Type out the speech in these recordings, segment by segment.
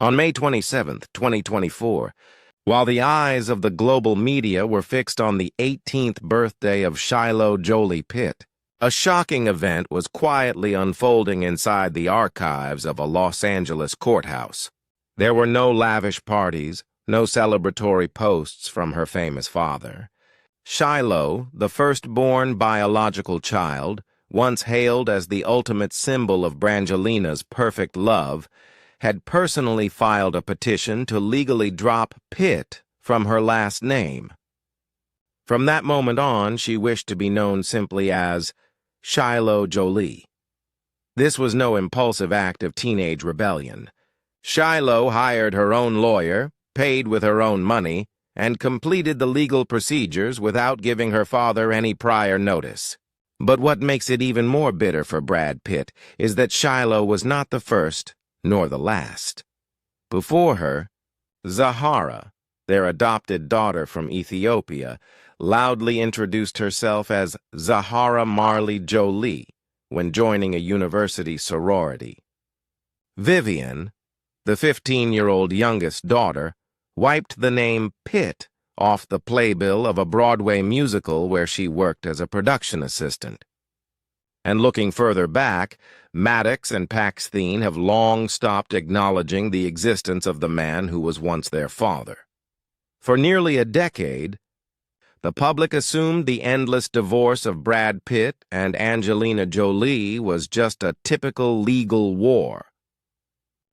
On May 27, 2024, while the eyes of the global media were fixed on the 18th birthday of Shiloh Jolie-Pitt, a shocking event was quietly unfolding inside the archives of a Los Angeles courthouse. There were no lavish parties, no celebratory posts from her famous father. Shiloh, the firstborn biological child, once hailed as the ultimate symbol of Brangelina's perfect love, had personally filed a petition to legally drop Pitt from her last name. From that moment on, she wished to be known simply as Shiloh Jolie. This was no impulsive act of teenage rebellion. Shiloh hired her own lawyer, paid with her own money, and completed the legal procedures without giving her father any prior notice. But what makes it even more bitter for Brad Pitt is that Shiloh was not the first, nor the last. Before her, Zahara, their adopted daughter from Ethiopia, loudly introduced herself as Zahara Marley Jolie when joining a university sorority. Vivian, the 15-year-old youngest daughter, wiped the name Pitt off the playbill of a Broadway musical where she worked as a production assistant. And looking further back, Maddox and Paxthene have long stopped acknowledging the existence of the man who was once their father. For nearly a decade, the public assumed the endless divorce of Brad Pitt and Angelina Jolie was just a typical legal war.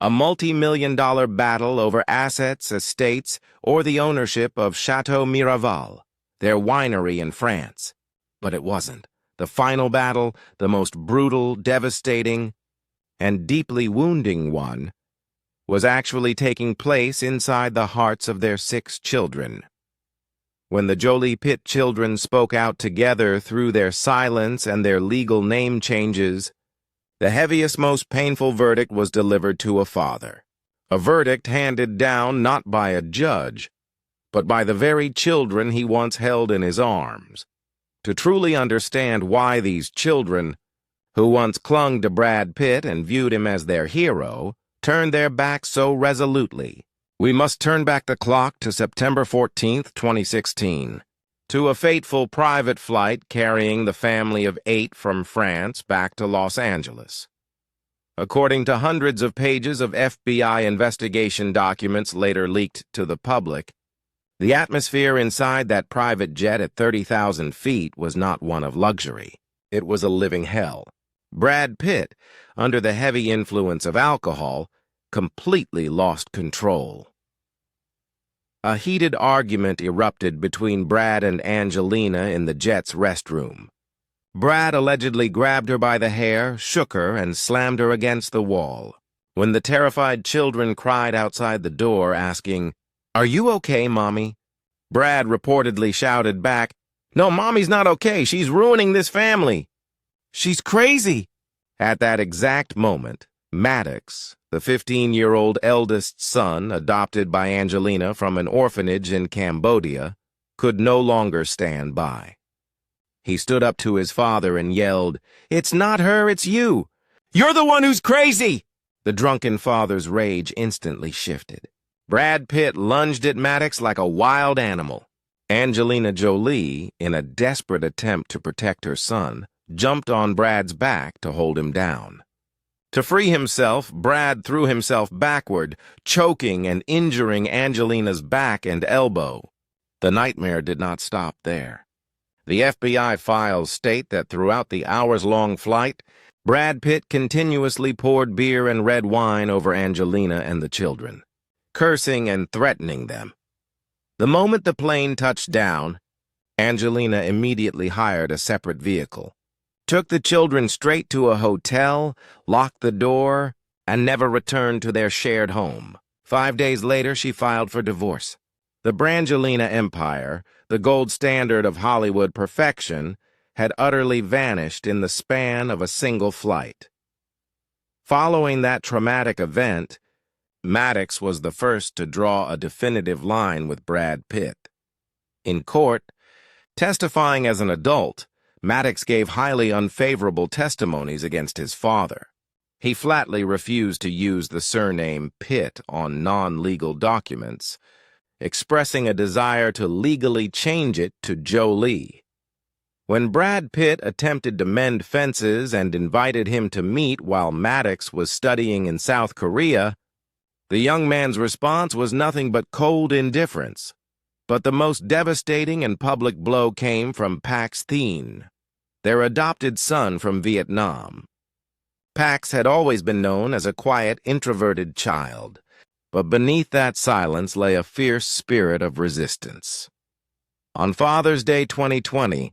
A multi-million-dollar battle over assets, estates, or the ownership of Chateau Miraval, their winery in France. But it wasn't. The final battle, the most brutal, devastating, and deeply wounding one, was actually taking place inside the hearts of their 6 children. When the Jolie-Pitt children spoke out together through their silence and their legal name changes, the heaviest, most painful verdict was delivered to a father. A verdict handed down not by a judge, but by the very children he once held in his arms. To truly understand why these children, who once clung to Brad Pitt and viewed him as their hero, turned their backs so resolutely, we must turn back the clock to September 14, 2016. To a fateful private flight carrying the family of 8 from France back to Los Angeles. According to hundreds of pages of FBI investigation documents later leaked to the public, the atmosphere inside that private jet at 30,000 feet was not one of luxury. It was a living hell. Brad Pitt, under the heavy influence of alcohol, completely lost control. A heated argument erupted between Brad and Angelina in the jet's restroom. Brad allegedly grabbed her by the hair, shook her, and slammed her against the wall. When the terrified children cried outside the door asking, "Are you okay, Mommy?" Brad reportedly shouted back, "No, Mommy's not okay. She's ruining this family. She's crazy." At that exact moment, Maddox, the 15-year-old eldest son adopted by Angelina from an orphanage in Cambodia, could no longer stand by. He stood up to his father and yelled, "It's not her, it's you! You're the one who's crazy!" The drunken father's rage instantly shifted. Brad Pitt lunged at Maddox like a wild animal. Angelina Jolie, in a desperate attempt to protect her son, jumped on Brad's back to hold him down. To free himself, Brad threw himself backward, choking and injuring Angelina's back and elbow. The nightmare did not stop there. The FBI files state that throughout the hours-long flight, Brad Pitt continuously poured beer and red wine over Angelina and the children, cursing and threatening them. The moment the plane touched down, Angelina immediately hired a separate vehicle, took the children straight to a hotel, locked the door, and never returned to their shared home. 5 days later, she filed for divorce. The Brangelina empire, the gold standard of Hollywood perfection, had utterly vanished in the span of a single flight. Following that traumatic event, Maddox was the first to draw a definitive line with Brad Pitt. In court, testifying as an adult, Maddox gave highly unfavorable testimonies against his father. He flatly refused to use the surname Pitt on non-legal documents, expressing a desire to legally change it to Jolie. When Brad Pitt attempted to mend fences and invited him to meet while Maddox was studying in South Korea, the young man's response was nothing but cold indifference. But the most devastating and public blow came from Pax Thien, their adopted son from Vietnam. Pax had always been known as a quiet, introverted child, but beneath that silence lay a fierce spirit of resistance. On Father's Day 2020,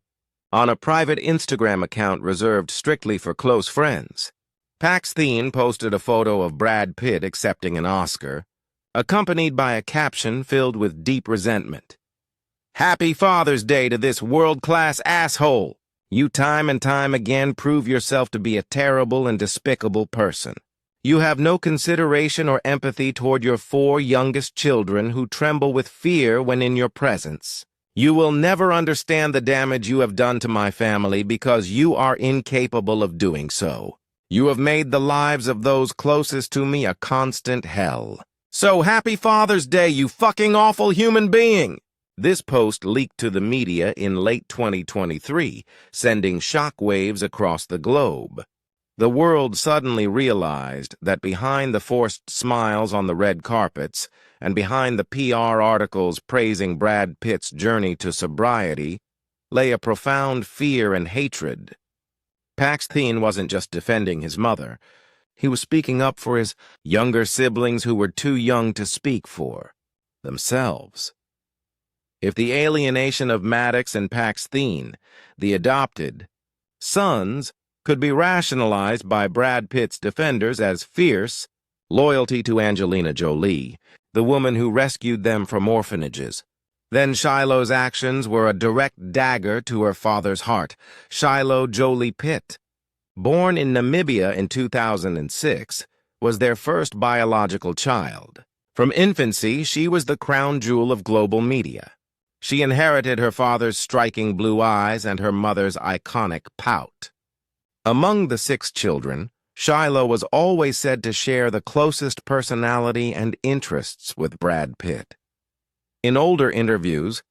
on a private Instagram account reserved strictly for close friends, Pax Thien posted a photo of Brad Pitt accepting an Oscar, accompanied by a caption filled with deep resentment. "Happy Father's Day to this world-class asshole! You time and time again prove yourself to be a terrible and despicable person. You have no consideration or empathy toward your 4 youngest children who tremble with fear when in your presence. You will never understand the damage you have done to my family because you are incapable of doing so. You have made the lives of those closest to me a constant hell. So happy Father's Day, you fucking awful human being!" This post leaked to the media in late 2023, sending shockwaves across the globe. The world suddenly realized that behind the forced smiles on the red carpets and behind the PR articles praising Brad Pitt's journey to sobriety lay a profound fear and hatred. Pax Thien wasn't just defending his mother. He was speaking up for his younger siblings who were too young to speak for themselves. If the alienation of Maddox and Pax Thien, the adopted sons, could be rationalized by Brad Pitt's defenders as fierce loyalty to Angelina Jolie, the woman who rescued them from orphanages, then Shiloh's actions were a direct dagger to her father's heart. Shiloh Jolie-Pitt, born in Namibia in 2006, was their first biological child. From infancy, she was the crown jewel of global media. She inherited her father's striking blue eyes and her mother's iconic pout. Among the 6 children, Shiloh was always said to share the closest personality and interests with Brad Pitt. In older interviews,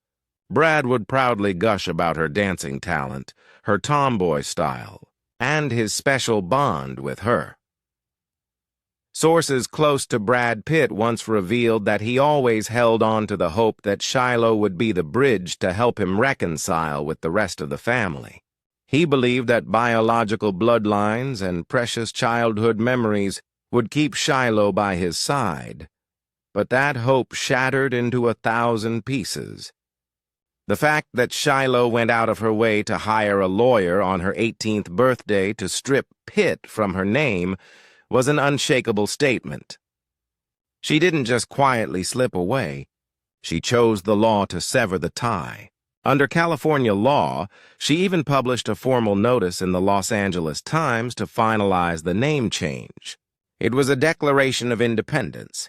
Brad would proudly gush about her dancing talent, her tomboy style, and his special bond with her. Sources close to Brad Pitt once revealed that he always held on to the hope that Shiloh would be the bridge to help him reconcile with the rest of the family. He believed that biological bloodlines and precious childhood memories would keep Shiloh by his side, but that hope shattered into 1,000 pieces. The fact that Shiloh went out of her way to hire a lawyer on her 18th birthday to strip Pitt from her name was an unshakable statement. She didn't just quietly slip away. She chose the law to sever the tie. Under California law, she even published a formal notice in the Los Angeles Times to finalize the name change. It was a declaration of independence,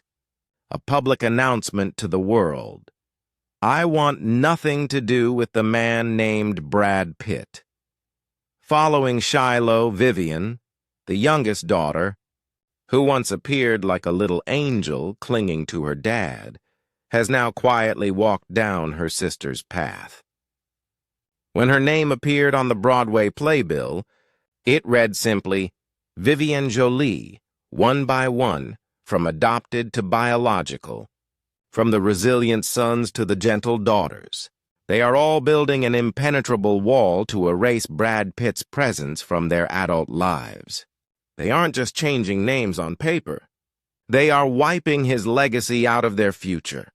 a public announcement to the world. I want nothing to do with the man named Brad Pitt. Following Shiloh, Vivian, the youngest daughter, who once appeared like a little angel clinging to her dad, has now quietly walked down her sister's path. When her name appeared on the Broadway playbill, it read simply, Vivian Jolie, one by one, from adopted to biological, from the resilient sons to the gentle daughters. They are all building an impenetrable wall to erase Brad Pitt's presence from their adult lives. They aren't just changing names on paper. They are wiping his legacy out of their future.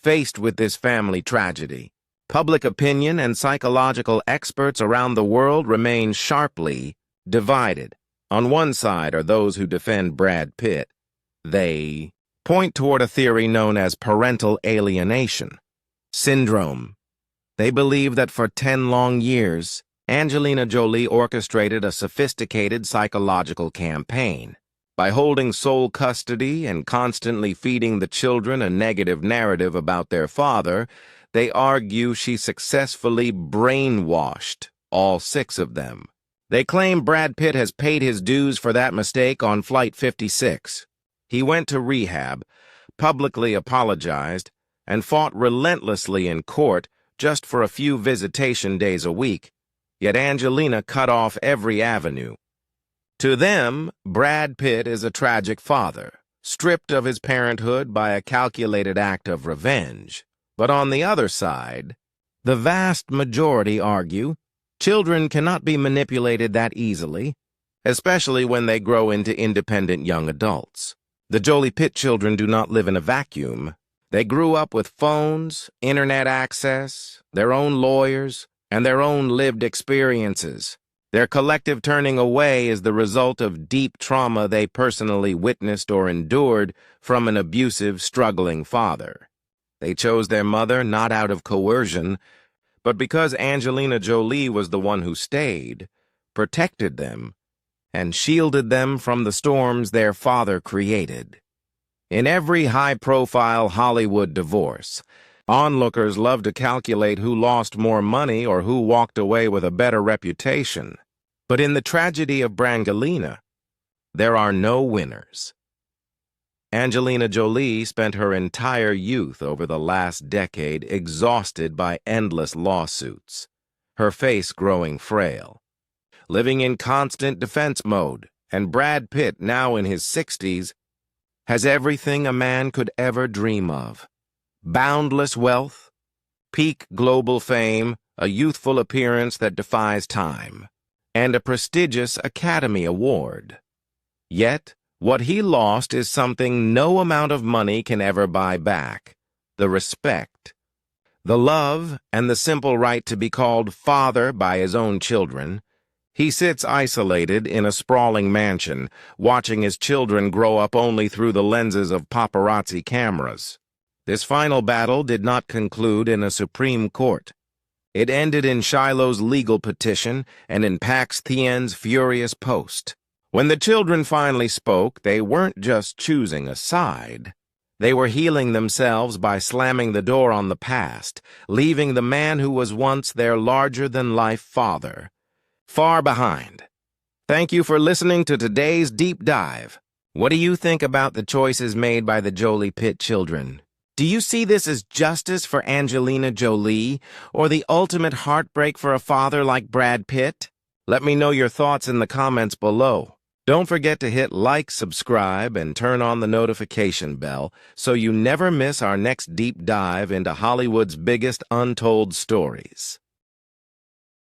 Faced with this family tragedy, public opinion and psychological experts around the world remain sharply divided. On one side are those who defend Brad Pitt. They point toward a theory known as parental alienation syndrome. They believe that for 10 long years, Angelina Jolie orchestrated a sophisticated psychological campaign. By holding sole custody and constantly feeding the children a negative narrative about their father, they argue she successfully brainwashed all 6 of them. They claim Brad Pitt has paid his dues for that mistake on Flight 56. He went to rehab, publicly apologized, and fought relentlessly in court just for a few visitation days a week, yet Angelina cut off every avenue. To them, Brad Pitt is a tragic father, stripped of his parenthood by a calculated act of revenge. But on the other side, the vast majority argue children cannot be manipulated that easily, especially when they grow into independent young adults. The Jolie-Pitt children do not live in a vacuum. They grew up with phones, internet access, their own lawyers, and their own lived experiences. Their collective turning away is the result of deep trauma they personally witnessed or endured from an abusive, struggling father. They chose their mother not out of coercion, but because Angelina Jolie was the one who stayed, protected them, and shielded them from the storms their father created. In every high-profile Hollywood divorce, onlookers love to calculate who lost more money or who walked away with a better reputation. But in the tragedy of Brangelina, there are no winners. Angelina Jolie spent her entire youth over the last decade exhausted by endless lawsuits, her face growing frail, living in constant defense mode, and Brad Pitt, now in his 60s, has everything a man could ever dream of. Boundless wealth, peak global fame, a youthful appearance that defies time, and a prestigious Academy Award. Yet, what he lost is something no amount of money can ever buy back: the respect, the love, and the simple right to be called father by his own children. He sits isolated in a sprawling mansion, watching his children grow up only through the lenses of paparazzi cameras. This final battle did not conclude in a Supreme Court. It ended in Shiloh's legal petition and in Pax Thien's furious post. When the children finally spoke, they weren't just choosing a side. They were healing themselves by slamming the door on the past, leaving the man who was once their larger-than-life father far behind. Thank you for listening to today's Deep Dive. What do you think about the choices made by the Jolie-Pitt children? Do you see this as justice for Angelina Jolie, or the ultimate heartbreak for a father like Brad Pitt? Let me know your thoughts in the comments below. Don't forget to hit like, subscribe, and turn on the notification bell so you never miss our next deep dive into Hollywood's biggest untold stories.